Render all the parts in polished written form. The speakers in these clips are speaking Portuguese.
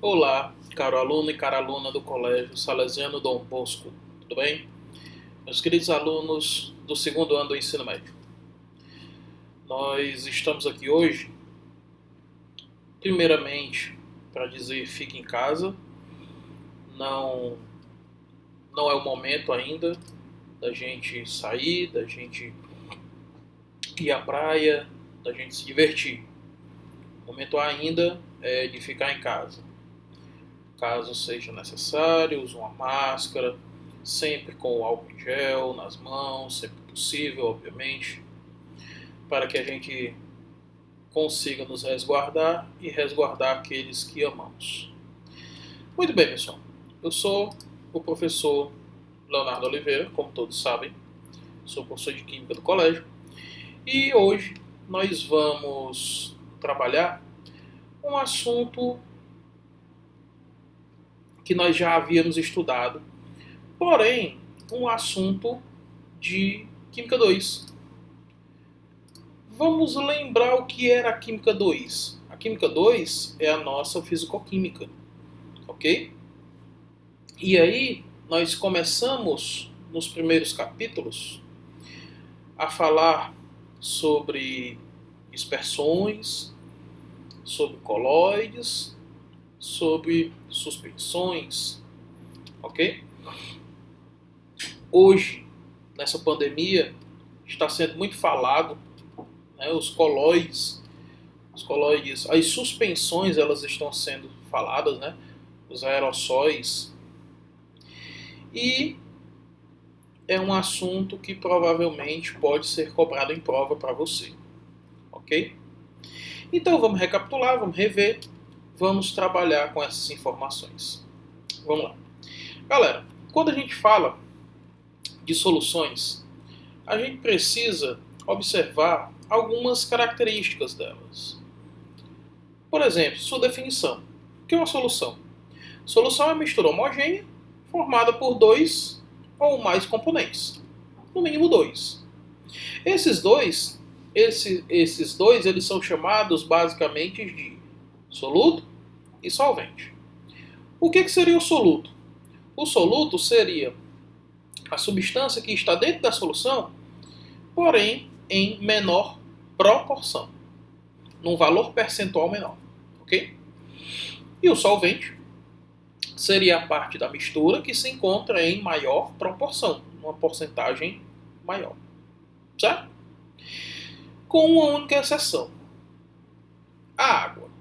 Olá, caro aluno e cara aluna do Colégio Salesiano Dom Bosco, tudo bem? Meus queridos alunos do segundo ano do ensino médio, nós estamos aqui hoje, primeiramente, para dizer fique em casa, não, não é o momento ainda da gente sair, da gente ir à praia, da gente se divertir. O momento ainda é de ficar em casa. Caso seja necessário, use uma máscara, sempre com o álcool em gel nas mãos, sempre possível, obviamente, para que a gente consiga nos resguardar e resguardar aqueles que amamos. Muito bem, pessoal. Eu sou o professor Leonardo Oliveira, como todos sabem, sou professor de Química do colégio, e hoje nós vamos trabalhar um assunto que nós já havíamos estudado, porém, um assunto de Química 2. Vamos lembrar o que era a Química 2. A Química 2 é a nossa Fisicoquímica, ok? E aí, nós começamos, nos primeiros capítulos, a falar sobre dispersões, sobre colóides, sobre suspensões, ok? Hoje, nessa pandemia, está sendo muito falado, né, os colóides, as suspensões, elas estão sendo faladas, né, os aerossóis, e é um assunto que provavelmente pode ser cobrado em prova para você, ok? Então vamos recapitular, vamos rever, vamos trabalhar com essas informações. Vamos lá. Galera, quando a gente fala de soluções, a gente precisa observar algumas características delas. Por exemplo, sua definição. O que é uma solução? Solução é uma mistura homogênea formada por dois ou mais componentes, no mínimo dois. Esses dois, eles são chamados basicamente de soluto e solvente. O que seria o soluto? O soluto seria a substância que está dentro da solução, porém em menor proporção, num valor percentual menor, ok? E o solvente seria a parte da mistura que se encontra em maior proporção, uma porcentagem maior, certo? Com uma única exceção: a água.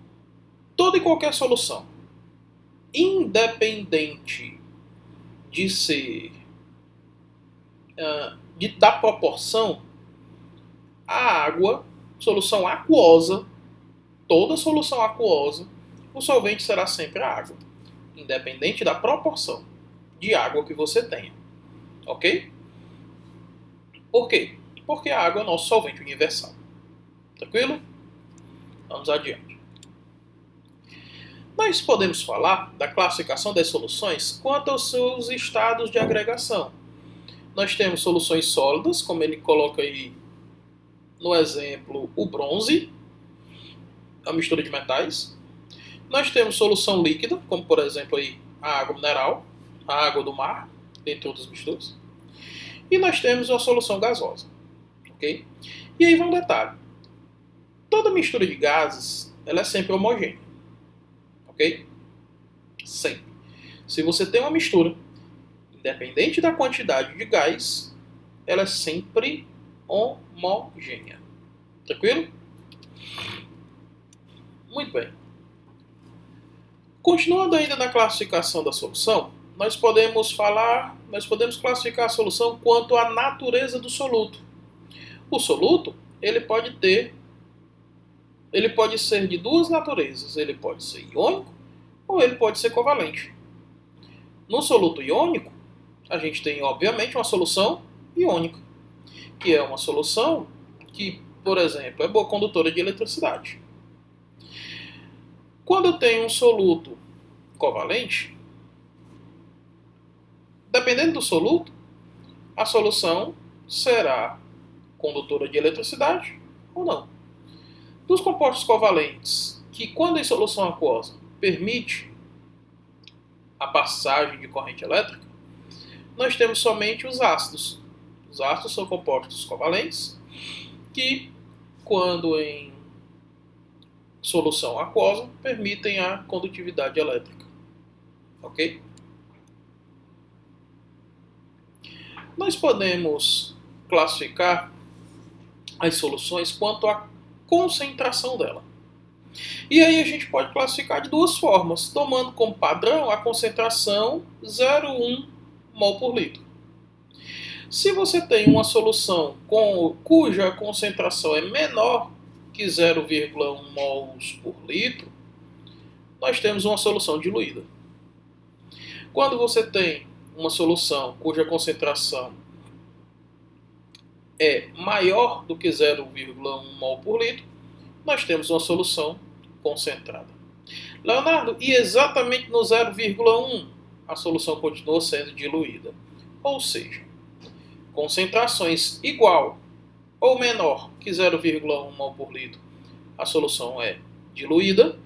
Toda e qualquer solução, independente de ser da proporção, a água, solução aquosa, toda solução aquosa, o solvente será sempre a água, independente da proporção de água que você tenha, ok? Por quê? Porque a água é o nosso solvente universal. Tranquilo? Vamos adiante. Nós podemos falar da classificação das soluções quanto aos seus estados de agregação. Nós temos soluções sólidas, como ele coloca aí no exemplo o bronze, a mistura de metais. Nós temos solução líquida, como por exemplo aí a água mineral, a água do mar, entre outras misturas. E nós temos uma solução gasosa, ok? E aí vai um detalhe: toda mistura de gases, ela é sempre homogênea, ok? Sempre. Se você tem uma mistura, independente da quantidade de gás, ela é sempre homogênea. Tranquilo? Muito bem. Continuando ainda na classificação da solução, nós podemos classificar a solução quanto à natureza do soluto. O soluto, ele pode ser de duas naturezas. Ele pode ser iônico ou ele pode ser covalente. No soluto iônico, a gente tem, obviamente, uma solução iônica, que é uma solução que, por exemplo, é boa condutora de eletricidade. Quando eu tenho um soluto covalente, dependendo do soluto, a solução será condutora de eletricidade ou não. Dos compostos covalentes, que quando em solução aquosa permite a passagem de corrente elétrica, nós temos somente os ácidos. Os ácidos são compostos covalentes que, quando em solução aquosa, permitem a condutividade elétrica. Ok? Nós podemos classificar as soluções quanto à concentração dela. E aí a gente pode classificar de duas formas, tomando como padrão a concentração 0,1 mol por litro. Se você tem uma solução cuja concentração é menor que 0,1 mols por litro, nós temos uma solução diluída. Quando você tem uma solução cuja concentração é maior do que 0,1 mol por litro, nós temos uma solução concentrada. Leonardo, e exatamente no 0,1 a solução continua sendo diluída. Ou seja, concentrações igual ou menor que 0,1 mol por litro, a solução é diluída.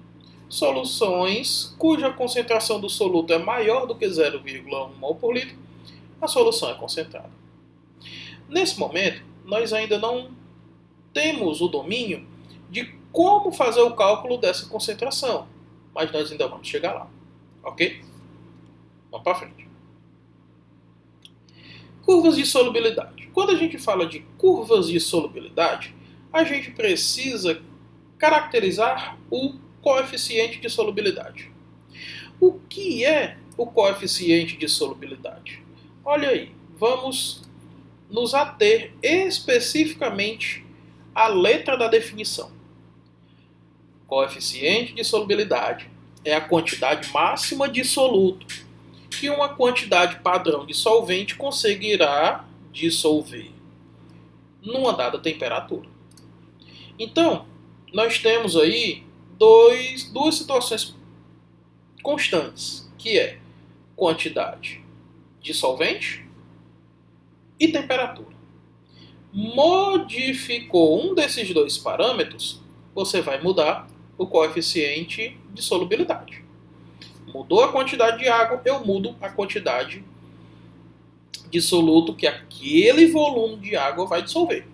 Soluções cuja concentração do soluto é maior do que 0,1 mol por litro, a solução é concentrada. Nesse momento, nós ainda não temos o domínio de como fazer o cálculo dessa concentração, mas nós ainda vamos chegar lá, ok? Vamos para frente. Curvas de solubilidade. Quando a gente fala de curvas de solubilidade, a gente precisa caracterizar o coeficiente de solubilidade. O que é o coeficiente de solubilidade? Olha aí, vamos nos ater especificamente à letra da definição. Coeficiente de solubilidade é a quantidade máxima de soluto que uma quantidade padrão de solvente conseguirá dissolver numa dada temperatura. Então, nós temos aí duas situações constantes, que é quantidade de solvente e temperatura. Modificou um desses dois parâmetros, você vai mudar o coeficiente de solubilidade. Mudou a quantidade de água, eu mudo a quantidade de soluto que aquele volume de água vai dissolver.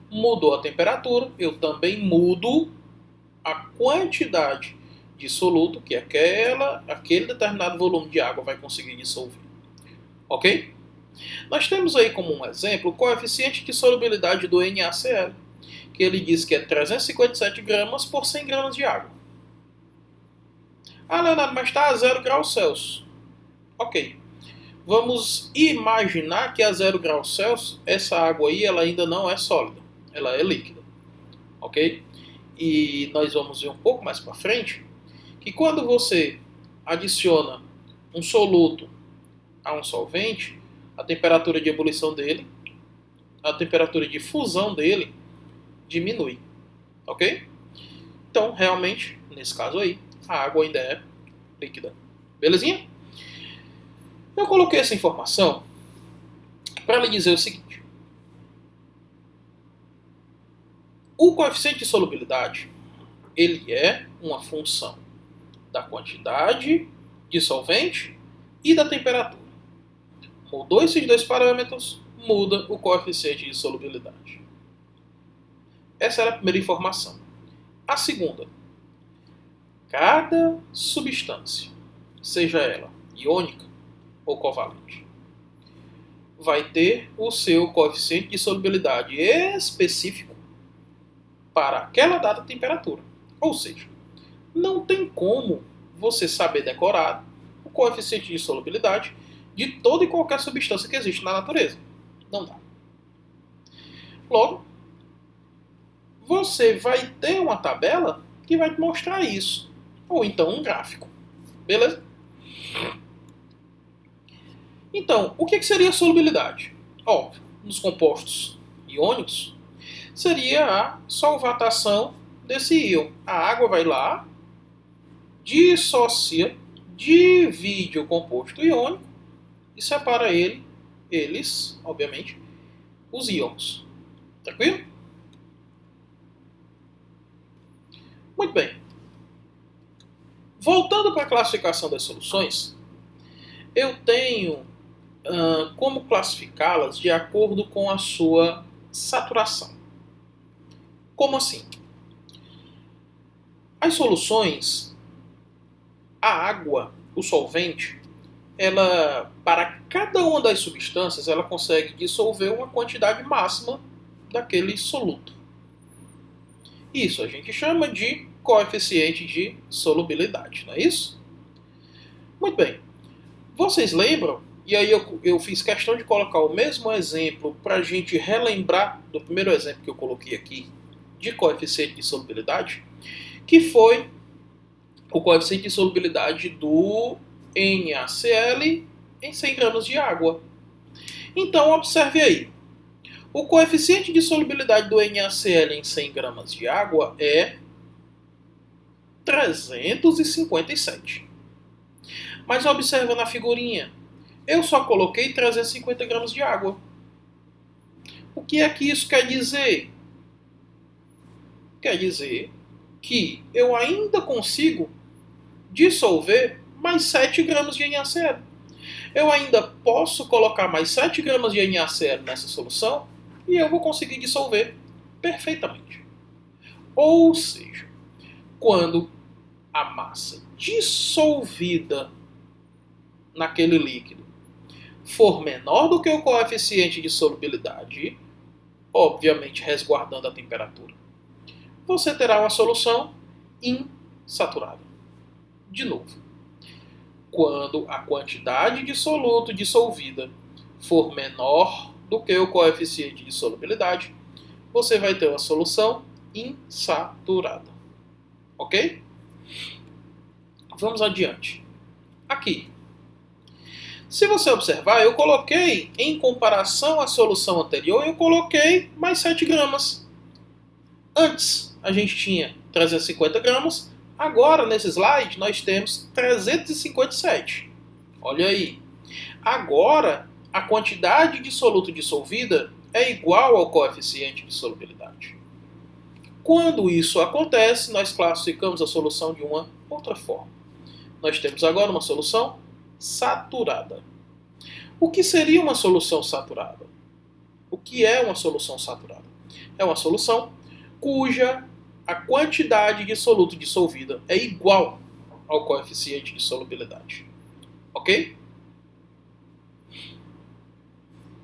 Mudou a temperatura, eu também mudo a quantidade de soluto que aquele determinado volume de água vai conseguir dissolver. Ok? Nós temos aí como um exemplo o coeficiente de solubilidade do NaCl, que ele diz que é 357 gramas por 100 gramas de água. Ah, Leonardo, mas está a 0 graus Celsius. Ok. Vamos imaginar que a 0 graus Celsius, essa água aí ela ainda não é sólida. Ela é líquida. Ok? E nós vamos ver um pouco mais para frente que quando você adiciona um soluto a um solvente, a temperatura de ebulição dele, a temperatura de fusão dele diminui. Ok? Então, realmente, nesse caso aí, a água ainda é líquida. Belezinha? Eu coloquei essa informação para lhe dizer o seguinte. O coeficiente de solubilidade, ele é uma função da quantidade de solvente e da temperatura. Mudou esses dois parâmetros, muda o coeficiente de solubilidade. Essa era a primeira informação. A segunda. Cada substância, seja ela iônica ou covalente, vai ter o seu coeficiente de solubilidade específico para aquela dada temperatura. Ou seja, não tem como você saber decorar o coeficiente de solubilidade de toda e qualquer substância que existe na natureza. Não dá. Logo, você vai ter uma tabela que vai te mostrar isso. Ou então um gráfico. Beleza? Então, o que seria a solubilidade? Óbvio, nos compostos iônicos, seria a solvatação desse íon. A água vai lá, dissocia, divide o composto iônico e separa eles, obviamente, os íons. Tranquilo? Muito bem. Voltando para a classificação das soluções, eu tenho como classificá-las de acordo com a sua saturação. Como assim? As soluções, a água, o solvente, ela, para cada uma das substâncias, ela consegue dissolver uma quantidade máxima daquele soluto. Isso a gente chama de coeficiente de solubilidade, não é isso? Muito bem. Vocês lembram? E aí eu fiz questão de colocar o mesmo exemplo para a gente relembrar do primeiro exemplo que eu coloquei aqui, de coeficiente de solubilidade, que foi o coeficiente de solubilidade do NaCl em 100 gramas de água. Então, observe aí. O coeficiente de solubilidade do NaCl em 100 gramas de água é 357. Mas observa na figurinha. Eu só coloquei 350 gramas de água. O que é que isso quer dizer? Quer dizer que eu ainda consigo dissolver mais 7 gramas de NaCl. Eu ainda posso colocar mais 7 gramas de NaCl nessa solução e eu vou conseguir dissolver perfeitamente. Ou seja, quando a massa dissolvida naquele líquido for menor do que o coeficiente de solubilidade, obviamente resguardando a temperatura, você terá uma solução insaturada. De novo, quando a quantidade de soluto dissolvida for menor do que o coeficiente de solubilidade, você vai ter uma solução insaturada. Ok? Vamos adiante. Aqui. Se você observar, eu coloquei, em comparação à solução anterior, eu coloquei mais 7 gramas. Antes, a gente tinha 350 gramas. Agora, nesse slide, nós temos 357. Olha aí. Agora, a quantidade de soluto dissolvida é igual ao coeficiente de solubilidade. Quando isso acontece, nós classificamos a solução de uma outra forma. Nós temos agora uma solução saturada. O que seria uma solução saturada? O que é uma solução saturada? É uma solução cuja a quantidade de soluto dissolvida é igual ao coeficiente de solubilidade. Ok?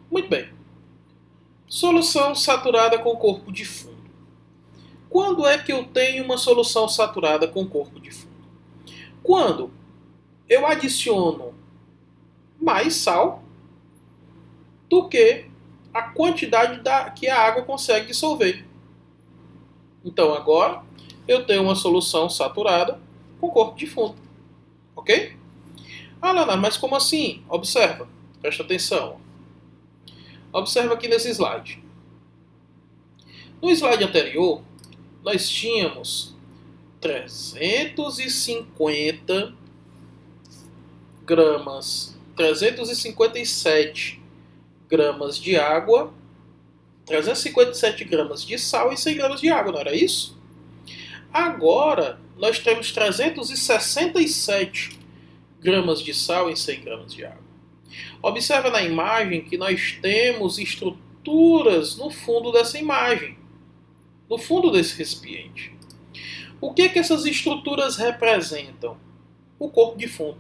Muito bem. Solução saturada com corpo de fundo. Quando é que eu tenho uma solução saturada com corpo de fundo? Quando eu adiciono mais sal do que a quantidade que a água consegue dissolver. Então agora eu tenho uma solução saturada com corpo de fundo. Ok? Ah, Leonardo, mas como assim? Observa, presta atenção. Observa aqui nesse slide. No slide anterior, nós tínhamos 350 gramas, 357 gramas de água, 357 gramas de sal e 100 gramas de água, não era isso? Agora, nós temos 367 gramas de sal e 100 gramas de água. Observa na imagem que nós temos estruturas no fundo dessa imagem, no fundo desse recipiente. O que essas estruturas representam? O corpo de fundo.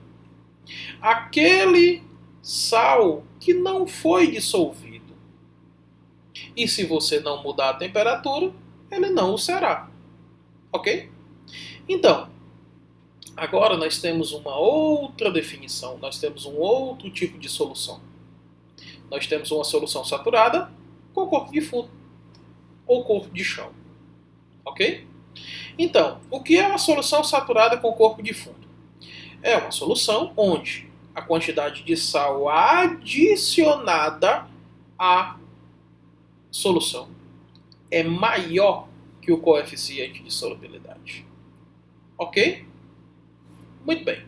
Aquele sal que não foi dissolvido. E se você não mudar a temperatura, ele não o será. Ok? Então, agora nós temos uma outra definição, nós temos um outro tipo de solução. Nós temos uma solução saturada com corpo de fundo ou corpo de chão. Ok? Então, o que é uma solução saturada com corpo de fundo? É uma solução onde a quantidade de sal adicionada à solução é maior que o coeficiente de solubilidade. Ok? Muito bem.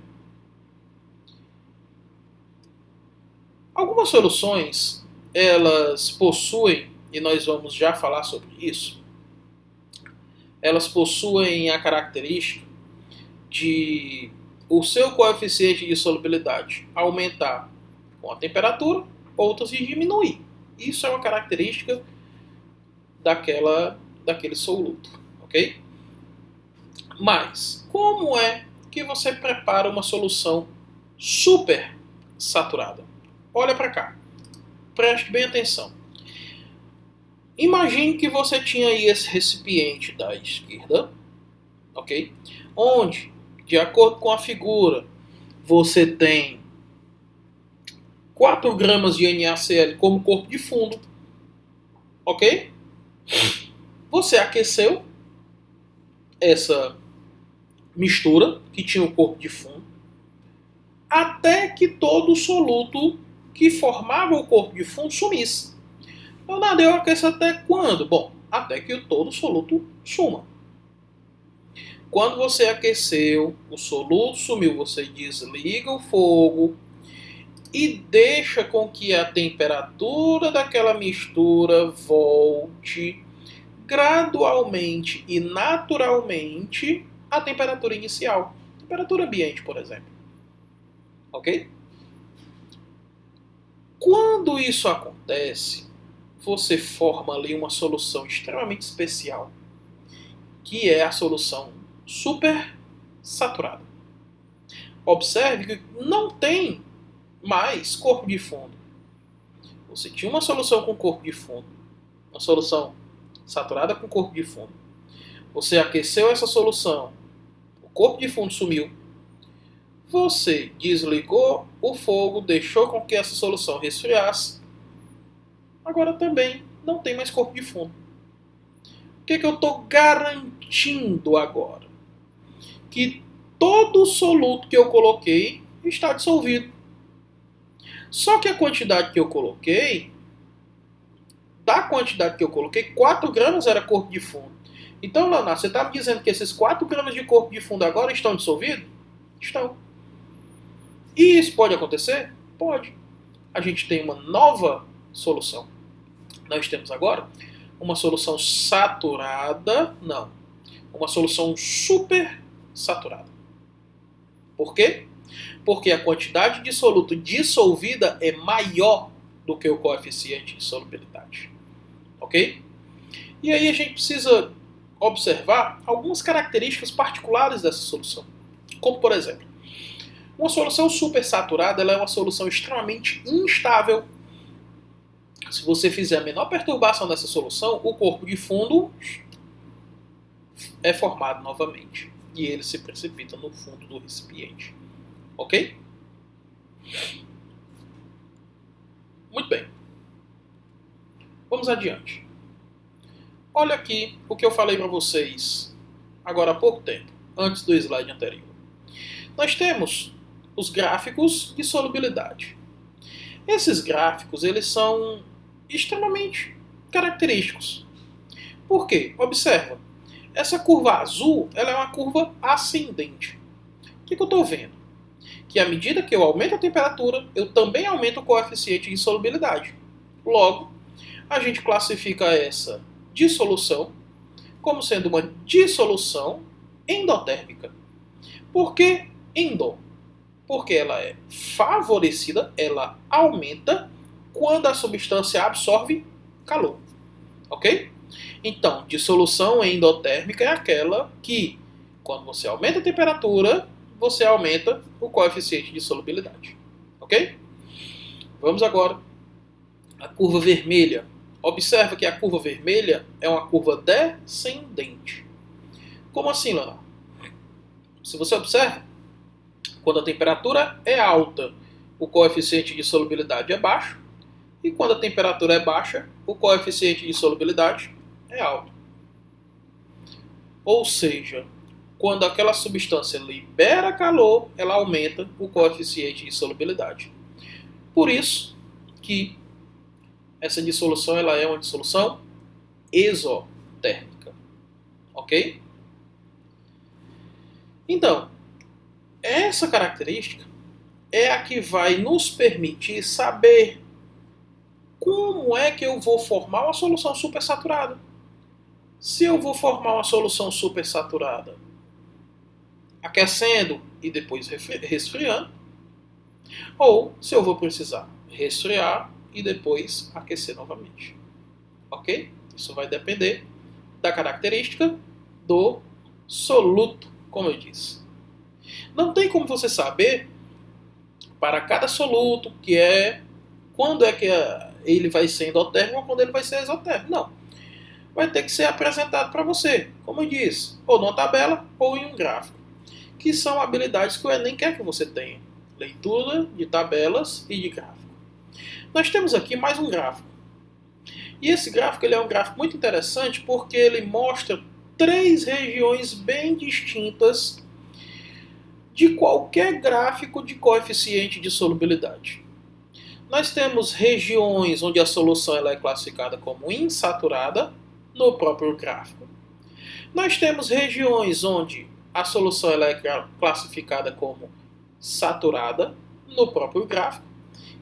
Algumas soluções, elas possuem, e nós vamos já falar sobre isso, elas possuem a característica de o seu coeficiente de solubilidade aumentar com a temperatura, outras de diminuir. Isso é uma característica daquele soluto, ok? Mas, como é que você prepara uma solução super saturada? Olha para cá, preste bem atenção. Imagine que você tinha aí esse recipiente da esquerda, ok? Onde, de acordo com a figura, você tem 4 gramas de NaCl como corpo de fundo, ok? Você aqueceu essa mistura que tinha o corpo de fundo até que todo o soluto que formava o corpo de fundo sumisse. Leonardo, eu aqueço até quando? Bom, até que todo o soluto suma. Quando você aqueceu, o soluto sumiu, você desliga o fogo e deixa com que a temperatura daquela mistura volte gradualmente e naturalmente à temperatura inicial. Temperatura ambiente, por exemplo. Ok? Quando isso acontece, você forma ali uma solução extremamente especial, que é a solução super saturada. Observe que não tem mais corpo de fundo. Você tinha uma solução com corpo de fundo, uma solução saturada com corpo de fundo. Você aqueceu essa solução, o corpo de fundo sumiu. Você desligou o fogo, deixou com que essa solução resfriasse. Agora também não tem mais corpo de fundo. O que eu estou garantindo agora? Que todo o soluto que eu coloquei está dissolvido. Só que a quantidade que eu coloquei, 4 gramas era corpo de fundo. Então, Leonardo, você está me dizendo que esses 4 gramas de corpo de fundo agora estão dissolvidos? Estão. E isso pode acontecer? Pode. A gente tem uma nova solução. Nós temos agora uma solução saturada, não, uma solução super saturada. Por quê? Porque a quantidade de soluto dissolvida é maior do que o coeficiente de solubilidade. Ok? E aí a gente precisa observar algumas características particulares dessa solução. Como, por exemplo, uma solução supersaturada ela é uma solução extremamente instável. Se você fizer a menor perturbação nessa solução, o corpo de fundo é formado novamente. E ele se precipita no fundo do recipiente. Ok? Muito bem. Vamos adiante. Olha aqui o que eu falei para vocês agora há pouco tempo, antes do slide anterior. Nós temos os gráficos de solubilidade. Esses gráficos eles são extremamente característicos. Por quê? Observa. Essa curva azul ela é uma curva ascendente. O que eu estou vendo? Que à medida que eu aumento a temperatura, eu também aumento o coeficiente de solubilidade. Logo, a gente classifica essa dissolução como sendo uma dissolução endotérmica. Por que endo? Porque ela é favorecida, ela aumenta quando a substância absorve calor. Ok? Então, dissolução endotérmica é aquela que, quando você aumenta a temperatura, você aumenta o coeficiente de solubilidade. Ok? Vamos agora à curva vermelha. Observa que a curva vermelha é uma curva descendente. Como assim, Leonardo? Se você observa, quando a temperatura é alta, o coeficiente de solubilidade é baixo. E quando a temperatura é baixa, o coeficiente de solubilidade é alto. Ou seja, quando aquela substância libera calor, ela aumenta o coeficiente de solubilidade. Por isso que essa dissolução ela é uma dissolução exotérmica. Ok? Então, essa característica é a que vai nos permitir saber como é que eu vou formar uma solução supersaturada. Se eu vou formar uma solução supersaturada aquecendo e depois resfriando, ou se eu vou precisar resfriar e depois aquecer novamente. Ok? Isso vai depender da característica do soluto, como eu disse. Não tem como você saber para cada soluto que é quando é que ele vai ser endotérmico ou quando ele vai ser exotérmico. Não. Vai ter que ser apresentado para você, como eu disse, ou numa tabela ou em um gráfico, que são habilidades que o Enem quer que você tenha. Leitura de tabelas e de gráfico. Nós temos aqui mais um gráfico. E esse gráfico ele é um gráfico muito interessante porque ele mostra 3 regiões bem distintas de qualquer gráfico de coeficiente de solubilidade. Nós temos regiões onde a solução ela é classificada como insaturada no próprio gráfico. Nós temos regiões onde a solução ela é classificada como saturada no próprio gráfico.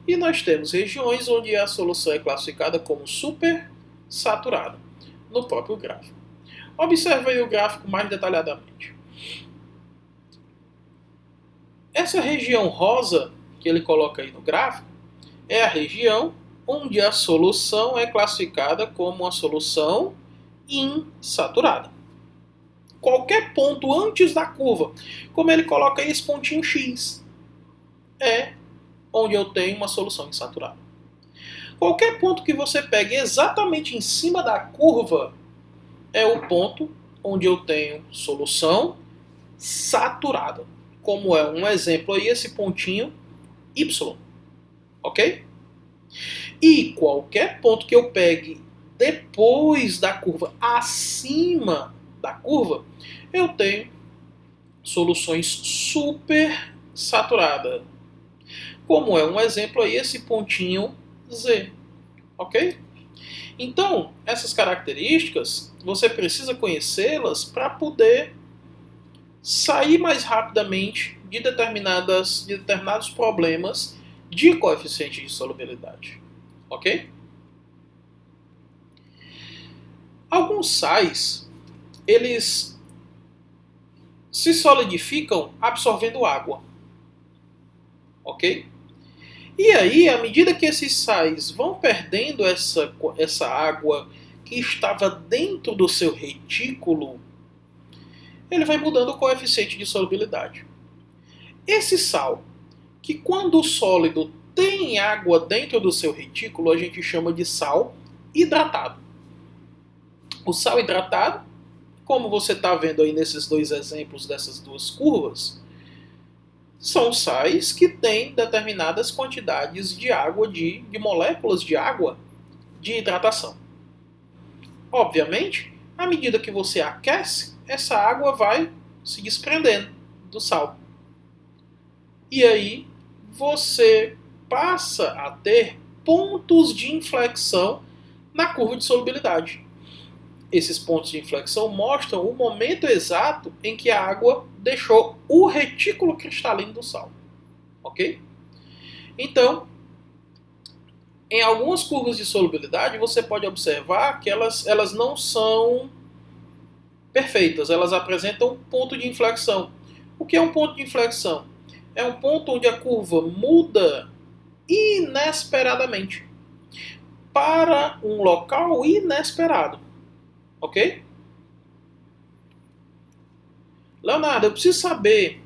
E nós temos regiões onde a solução é classificada como supersaturada no próprio gráfico. Observe aí o gráfico mais detalhadamente. Essa região rosa que ele coloca aí no gráfico é a região onde a solução é classificada como uma solução insaturada. Qualquer ponto antes da curva, como ele coloca aí esse pontinho X, é onde eu tenho uma solução insaturada. Qualquer ponto que você pegue exatamente em cima da curva é o ponto onde eu tenho solução saturada. Como é um exemplo aí, esse pontinho Y. Ok? E qualquer ponto que eu pegue depois da curva, acima da curva, eu tenho soluções super saturadas. Como é um exemplo aí, esse pontinho Z. Ok? Então, essas características, você precisa conhecê-las para poder sair mais rapidamente de determinados problemas de coeficiente de solubilidade. Ok? Alguns sais, eles se solidificam absorvendo água. Ok? E aí, à medida que esses sais vão perdendo essa água que estava dentro do seu retículo, ele vai mudando o coeficiente de solubilidade. Esse sal, que quando o sólido tem água dentro do seu retículo, a gente chama de sal hidratado. O sal hidratado, como você está vendo aí nesses dois exemplos dessas duas curvas, são sais que têm determinadas quantidades de água, de moléculas de água de hidratação. Obviamente, à medida que você aquece, essa água vai se desprendendo do sal. E aí você passa a ter pontos de inflexão na curva de solubilidade. Esses pontos de inflexão mostram o momento exato em que a água deixou o retículo cristalino do sal. Ok? Então, em algumas curvas de solubilidade, você pode observar que elas não são perfeitas. Elas apresentam um ponto de inflexão. O que é um ponto de inflexão? É um ponto onde a curva muda inesperadamente para um local inesperado. Ok? Leonardo, eu preciso saber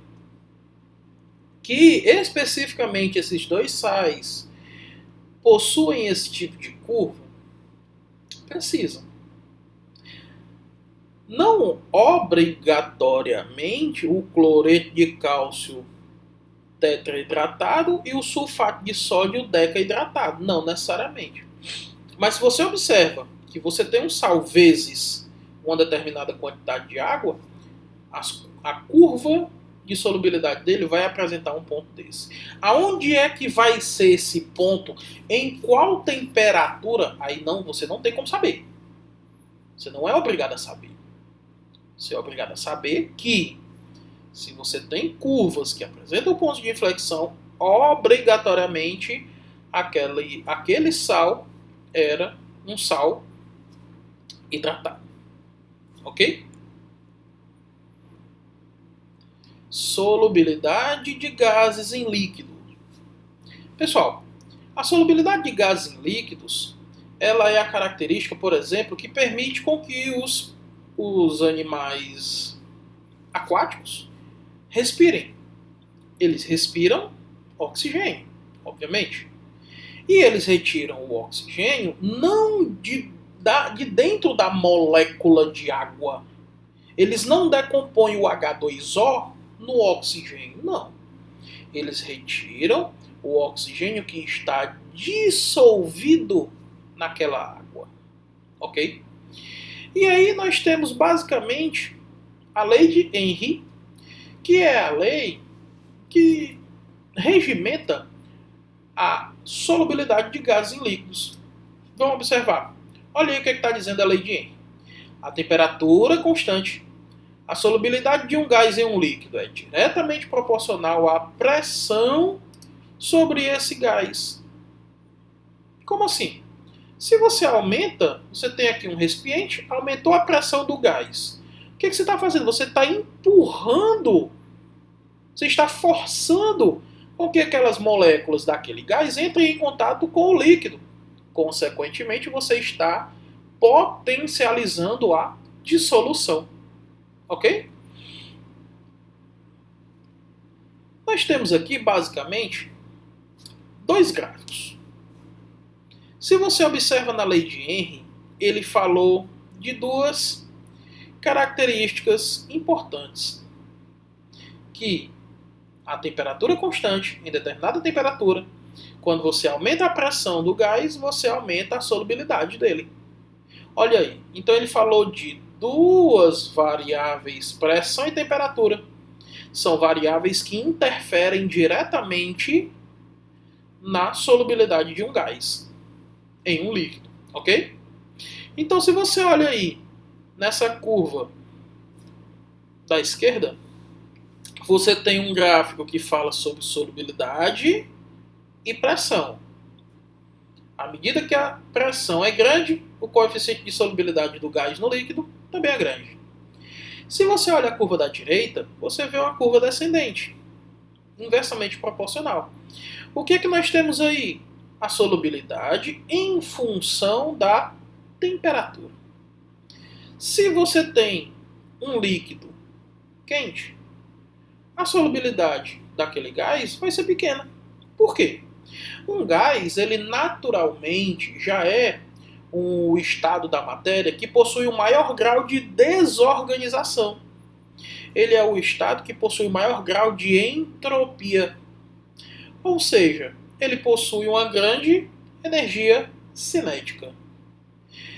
que especificamente esses dois sais possuem esse tipo de curva? Precisam. Não obrigatoriamente o cloreto de cálcio tetraidratado e o sulfato de sódio decaidratado. Não necessariamente. Mas se você observa que você tem um sal vezes uma determinada quantidade de água, a curva de solubilidade dele vai apresentar um ponto desse. Aonde é que vai ser esse ponto? Em qual temperatura? Aí não, você não tem como saber. Você não é obrigado a saber. Você é obrigado a saber que se você tem curvas que apresentam pontos de inflexão, obrigatoriamente aquele sal era um sal hidratado. Ok? Solubilidade de gases em líquido. Pessoal, a solubilidade de gases em líquidos, ela é a característica, por exemplo, que permite com que os animais aquáticos respirem. Eles respiram oxigênio, obviamente. E eles retiram o oxigênio não de dentro da molécula de água. Eles não decompõem o H2O no oxigênio, não. Eles retiram o oxigênio que está dissolvido naquela água. Ok? E aí nós temos basicamente a lei de Henry, que é a lei que regimenta a solubilidade de gases em líquidos. Vamos observar. Olha aí o que está dizendo a lei de Henry. A temperatura constante. A solubilidade de um gás em um líquido é diretamente proporcional à pressão sobre esse gás. Como assim? Se você aumenta, você tem aqui um recipiente, aumentou a pressão do gás. O que você está fazendo? Você está empurrando, você está forçando com que aquelas moléculas daquele gás entrem em contato com o líquido. Consequentemente, você está potencializando a dissolução. Ok? Nós temos aqui, basicamente, dois gráficos. Se você observa na lei de Henry, ele falou de duas características importantes. Que a temperatura constante, em determinada temperatura, quando você aumenta a pressão do gás, você aumenta a solubilidade dele. Olha aí. Então ele falou de duas variáveis, pressão e temperatura. São variáveis que interferem diretamente na solubilidade de um gás em um líquido, ok? Então se você olha aí nessa curva da esquerda, você tem um gráfico que fala sobre solubilidade e pressão. À medida que a pressão é grande, o coeficiente de solubilidade do gás no líquido também é grande. Se você olha a curva da direita, você vê uma curva descendente, inversamente proporcional. O que é que nós temos aí? A solubilidade em função da temperatura. Se você tem um líquido quente, a solubilidade daquele gás vai ser pequena. Por quê? Um gás, ele naturalmente já é um estado da matéria que possui o maior grau de desorganização. Ele é o estado que possui o maior grau de entropia. Ou seja, ele possui uma grande energia cinética.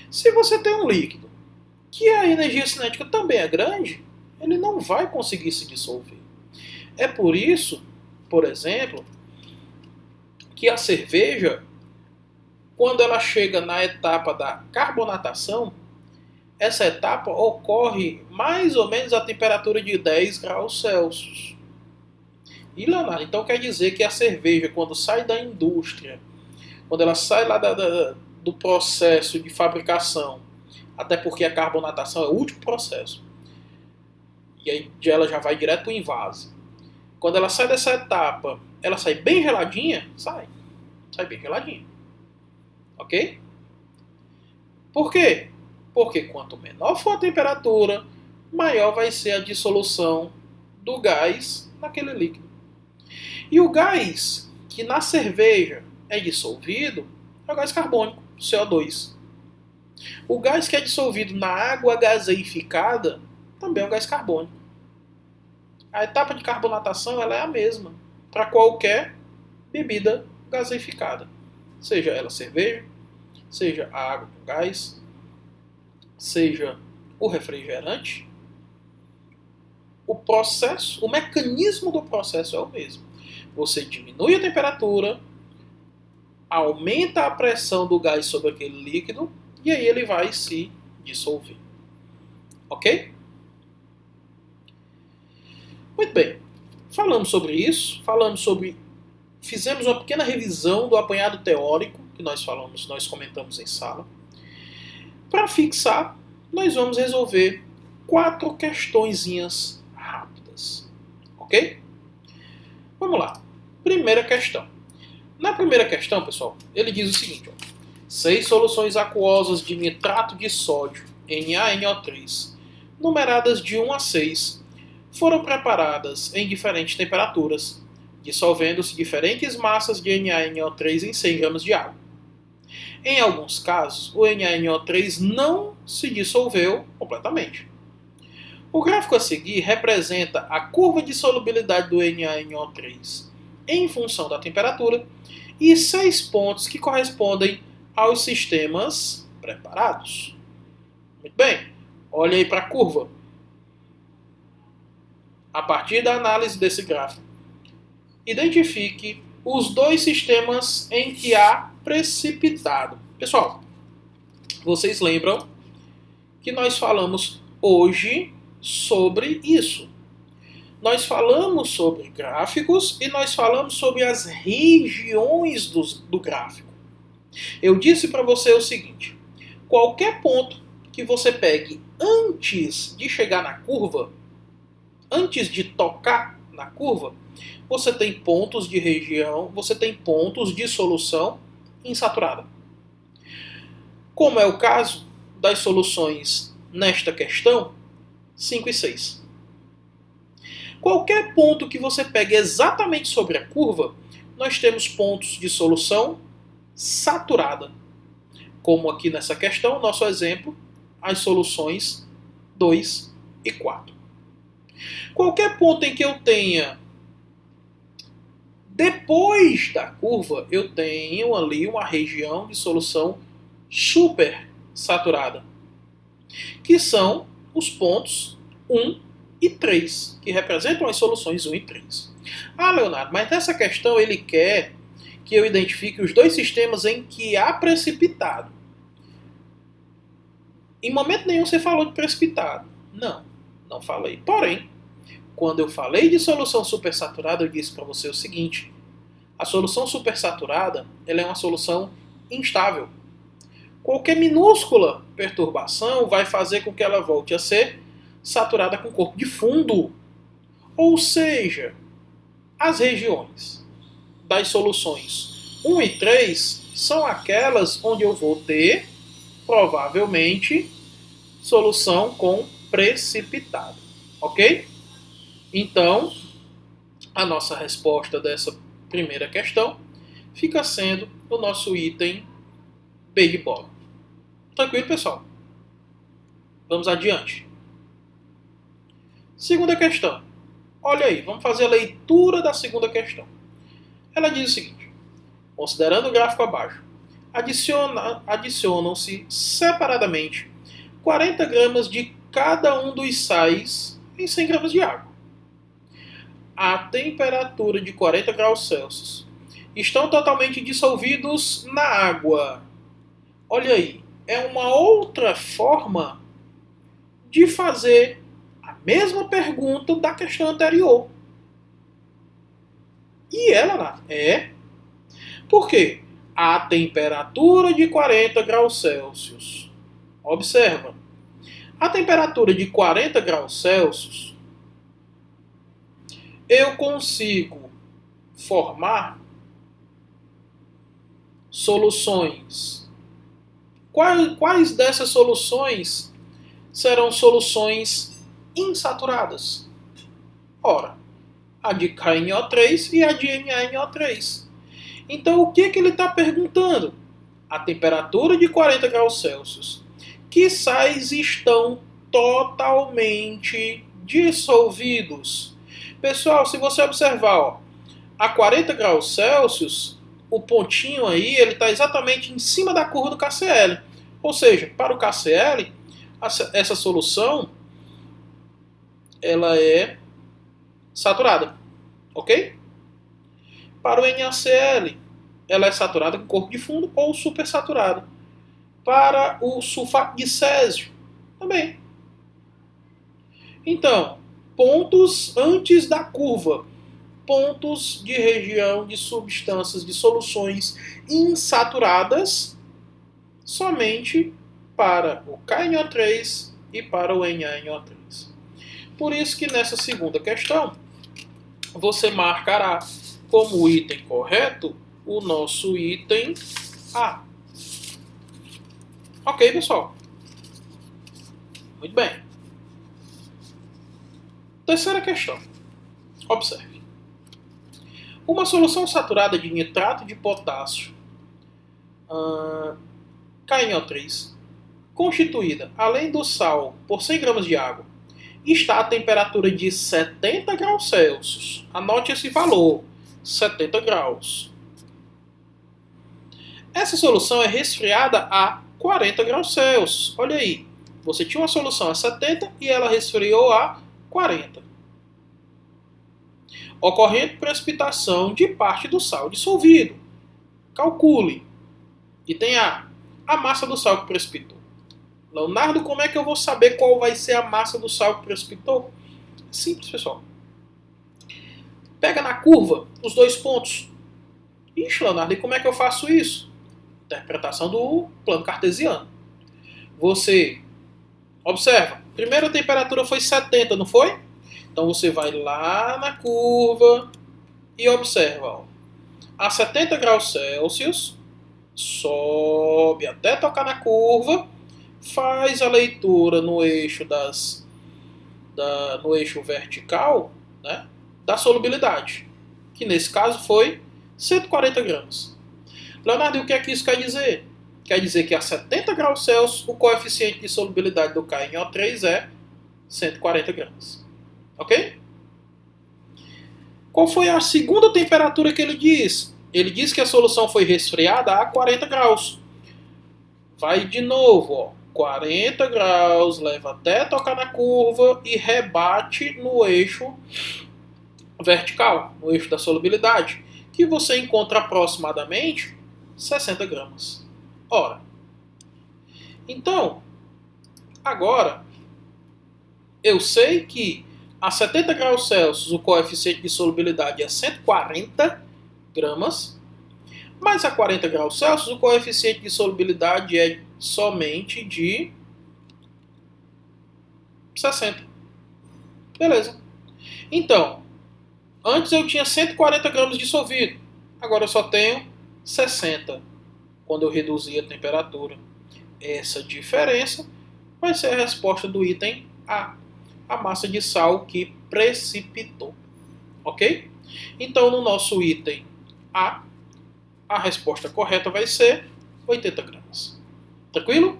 Se você tem um líquido que a energia cinética também é grande, ele não vai conseguir se dissolver. É por isso, por exemplo, que a cerveja, quando ela chega na etapa da carbonatação, essa etapa ocorre mais ou menos a temperatura de 10 graus Celsius. E, Leonardo, então quer dizer que a cerveja, quando sai da indústria, quando ela sai lá do processo de fabricação, até porque a carbonatação é o último processo, e aí ela já vai direto para o envase. Quando ela sai dessa etapa, ela sai bem geladinha? Sai bem geladinha. Ok? Por quê? Porque quanto menor for a temperatura, maior vai ser a dissolução do gás naquele líquido. E o gás que na cerveja é dissolvido é o gás carbônico, CO2. O gás que é dissolvido na água gaseificada também é o gás carbônico. A etapa de carbonatação ela é a mesma para qualquer bebida gaseificada. Seja ela cerveja, seja a água com gás, seja o refrigerante. O processo, o mecanismo do processo é o mesmo. Você diminui a temperatura, aumenta a pressão do gás sobre aquele líquido e aí ele vai se dissolver. Ok? Muito bem. Falamos sobre isso, fizemos uma pequena revisão do apanhado teórico que nós comentamos em sala. Para fixar, nós vamos resolver 4 questõezinhas rápidas. Ok? Vamos lá. Primeira questão. Na primeira questão, pessoal, ele diz o seguinte. Ó, 6 soluções aquosas de nitrato de sódio, NaNO3, numeradas de 1 a 6, foram preparadas em diferentes temperaturas, dissolvendo-se diferentes massas de NaNO3 em 100 gramas de água. Em alguns casos, o NaNO3 não se dissolveu completamente. O gráfico a seguir representa a curva de solubilidade do NaNO3 em função da temperatura e 6 pontos que correspondem aos sistemas preparados. Muito bem, olha aí para a curva. A partir da análise desse gráfico, identifique os 2 sistemas em que há precipitado. Pessoal, vocês lembram que nós falamos hoje sobre isso. Nós falamos sobre gráficos e nós falamos sobre as regiões do gráfico. Eu disse para você o seguinte, qualquer ponto que você pegue antes de chegar na curva, antes de tocar na curva, você tem pontos de região, você tem pontos de solução insaturada. Como é o caso das soluções nesta questão, 5 e 6. Qualquer ponto que você pegue exatamente sobre a curva, nós temos pontos de solução saturada. Como aqui nessa questão, nosso exemplo, as soluções 2 e 4. Qualquer ponto em que eu tenha depois da curva, eu tenho ali uma região de solução super saturada, que são os pontos 1 e 3, que representam as soluções 1 e 3. Ah, Leonardo, mas nessa questão ele quer que eu identifique os 2 sistemas em que há precipitado. Em momento nenhum você falou de precipitado. Não, não falei. Porém, quando eu falei de solução supersaturada, eu disse para você o seguinte, a solução supersaturada ela é uma solução instável. Qualquer minúscula perturbação vai fazer com que ela volte a ser saturada com corpo de fundo. Ou seja, as regiões das soluções 1 e 3 são aquelas onde eu vou ter, provavelmente, solução com precipitado. Ok? Então, a nossa resposta dessa primeira questão fica sendo o nosso item B de bola. Tranquilo, pessoal? Vamos adiante. Segunda questão. Olha aí, vamos fazer a leitura da segunda questão. Ela diz o seguinte, considerando o gráfico abaixo, adicionam-se separadamente 40 gramas de cada um dos sais em 100 gramas de água. A temperatura de 40 graus Celsius. Estão totalmente dissolvidos na água. Olha aí, é uma outra forma de fazer a mesma pergunta da questão anterior. E ela é... Por quê? A temperatura de 40 graus Celsius. Observa. A temperatura de 40 graus Celsius eu consigo formar soluções. Quais dessas soluções serão soluções insaturadas? Ora, a de KNO3 e a de NaNO3. Então, o que ele está perguntando? A temperatura de 40 graus Celsius. Que sais estão totalmente dissolvidos? Pessoal, se você observar, ó, a 40 graus Celsius, o pontinho aí, ele está exatamente em cima da curva do KCl. Ou seja, para o KCl, essa solução, ela é saturada, ok? Para o NaCl, ela é saturada com corpo de fundo ou supersaturada. Para o sulfato de césio, também. Então, pontos antes da curva, pontos de região de substâncias, de soluções insaturadas, somente para o KNO3 e para o NaNO3. Por isso que nessa segunda questão, você marcará como item correto o nosso item A. Ok, pessoal? Muito bem. Terceira questão. Observe. Uma solução saturada de nitrato de potássio, KNO3, constituída, além do sal, por 100 gramas de água, está a temperatura de 70 graus Celsius. Anote esse valor, 70 graus. Essa solução é resfriada a 40 graus Celsius. Olha aí, você tinha uma solução a 70 e ela resfriou a 40. Ocorrendo precipitação de parte do sal dissolvido. Calcule. Item A. A massa do sal que precipitou. Leonardo, como é que eu vou saber qual vai ser a massa do sal que precipitou? Simples, pessoal. Pega na curva os 2 pontos. Ixi, Leonardo, e como é que eu faço isso? Interpretação do plano cartesiano. Você observa. Primeira temperatura foi 70, não foi? Então você vai lá na curva e observa. Ó. A 70 graus Celsius, sobe até tocar na curva, faz a leitura no eixo no eixo vertical, né, da solubilidade, que nesse caso foi 140 gramas. Leonardo, e o que é que isso quer dizer? Quer dizer que a 70 graus Celsius o coeficiente de solubilidade do KNO3 é 140 gramas. Ok? Qual foi a segunda temperatura que ele diz? Ele diz que a solução foi resfriada a 40 graus. Vai de novo, ó. 40 graus, leva até tocar na curva e rebate no eixo vertical, no eixo da solubilidade, que você encontra aproximadamente 60 gramas. Ora, então, agora, eu sei que a 70 graus Celsius o coeficiente de solubilidade é 140 gramas, mas a 40 graus Celsius o coeficiente de solubilidade é somente de 60. Beleza. Então, antes eu tinha 140 gramas dissolvido, agora eu só tenho 60 quando eu reduzir a temperatura. Essa diferença vai ser a resposta do item A, a massa de sal que precipitou. Ok? Então, no nosso item A, a resposta correta vai ser 80 gramas. Tranquilo?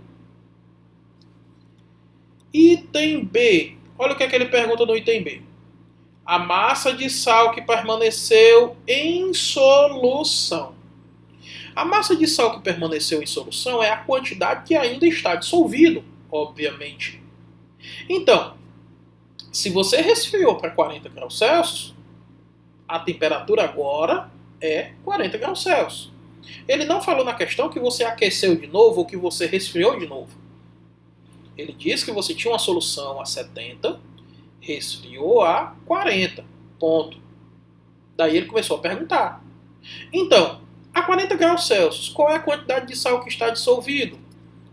Item B. Olha o que é que ele pergunta no item B. A massa de sal que permaneceu em solução. A massa de sal que permaneceu em solução é a quantidade que ainda está dissolvido, obviamente. Então, se você resfriou para 40 graus Celsius, a temperatura agora é 40 graus Celsius. Ele não falou na questão que você aqueceu de novo ou que você resfriou de novo. Ele disse que você tinha uma solução a 70, resfriou a 40. Ponto. Daí ele começou a perguntar. Então, a 40 graus Celsius, qual é a quantidade de sal que está dissolvido?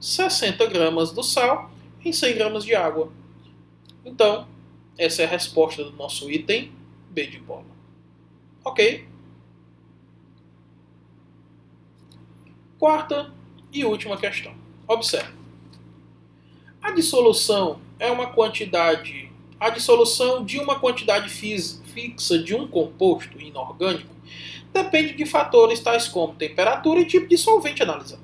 60 gramas do sal em 100 gramas de água. Então, essa é a resposta do nosso item B de bola. Ok? Quarta e última questão. Observe. A dissolução é uma quantidade. A dissolução de uma quantidade fixa de um composto inorgânico depende de fatores tais como temperatura e tipo de solvente analisado.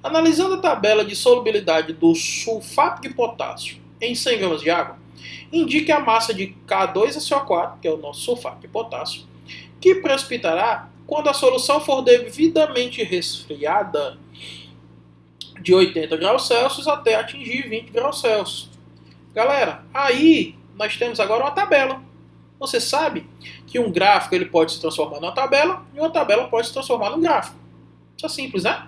Analisando a tabela de solubilidade do sulfato de potássio em 100 gramas de água, indique a massa de K2SO4, que é o nosso sulfato de potássio, que precipitará quando a solução for devidamente resfriada de 80 graus Celsius até atingir 20 graus Celsius. Galera, aí nós temos agora uma tabela. Você sabe que um gráfico ele pode se transformar numa tabela e uma tabela pode se transformar num gráfico. Isso é simples, né?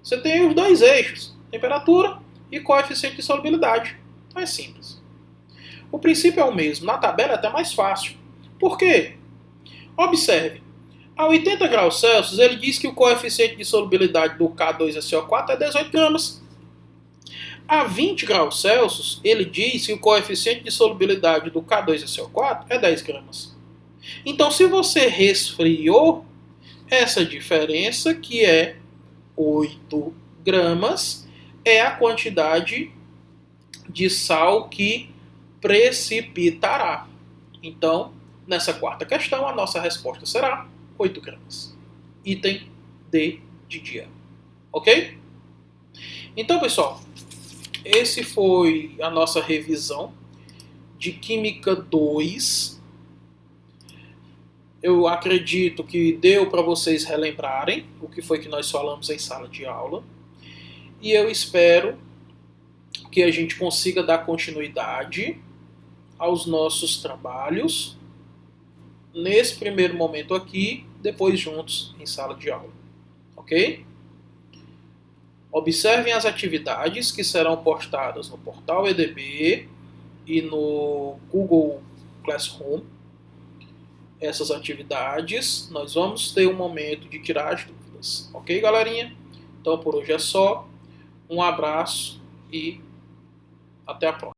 Você tem os dois eixos, temperatura e coeficiente de solubilidade. Então é simples. O princípio é o mesmo. Na tabela é até mais fácil. Por quê? Observe. A 80 graus Celsius, ele diz que o coeficiente de solubilidade do K2SO4 é 18 gramas. A 20 graus Celsius, ele diz que o coeficiente de solubilidade do K2SO4 é 10 gramas. Então, se você resfriou, essa diferença, que é 8 gramas, é a quantidade de sal que precipitará. Então, nessa quarta questão, a nossa resposta será 8 gramas. Item D de dia. Ok? Então, pessoal, esse foi a nossa revisão de Química 2. Eu acredito que deu para vocês relembrarem o que foi que nós falamos em sala de aula. E eu espero que a gente consiga dar continuidade aos nossos trabalhos nesse primeiro momento aqui, depois juntos em sala de aula. Ok? Observem as atividades que serão postadas no portal EDB e no Google Classroom. Essas atividades, nós vamos ter um momento de tirar as dúvidas. Ok, galerinha? Então, por hoje é só. Um abraço e até a próxima.